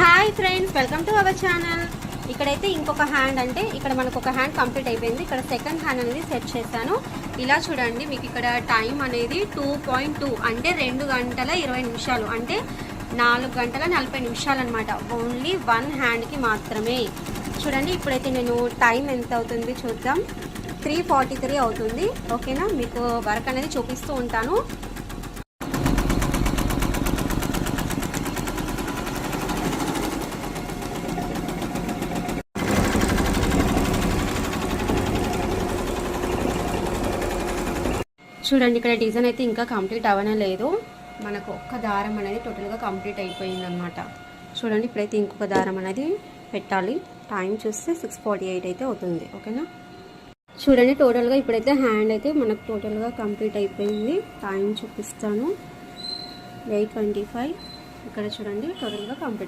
Hi friends, welcome to our channel. ఇక్కడైతే ఇంకొక hand, అంటే ఇక్కడ మనకు ఒక హ్యాండ్ కంప్లీట్ అయిపోయింది. ఇక్కడ సెకండ్ హ్యాండ్ అనేది సెట్ చేశాను. ఇలా చూడండి, మీకు ఇక్కడ టైం అనేది 2.2 అంటే 2 గంటల 20 నిమిషాలు, అంటే 4 గంటల 40 నిమిషాలు అనమాట. ఓన్లీ వన్ హ్యాండ్కి మాత్రమే. చూడండి, ఇప్పుడైతే నేను టైం ఎంత అవుతుంది చూద్దాం. 3:43 అవుతుంది. ఓకేనా, మీకు వర్క్ అనేది చూపిస్తూ ఉంటాను. చూడండి, ఇక్కడ డిజైన్ అయితే ఇంకా కంప్లీట్ అవ్వనే లేదు. మనకు ఒక్క దారం అనేది టోటల్గా కంప్లీట్ అయిపోయింది అనమాట. చూడండి, ఇప్పుడైతే ఇంకొక దారం అనేది పెట్టాలి. టైం చూస్తే 6:48 అయితే అవుతుంది. ఓకేనా, చూడండి టోటల్గా ఇప్పుడైతే హ్యాండ్ అయితే మనకు టోటల్గా కంప్లీట్ అయిపోయింది. టైం చూపిస్తాను, 8:25. ఇక్కడ చూడండి టోటల్గా కంప్లీట్.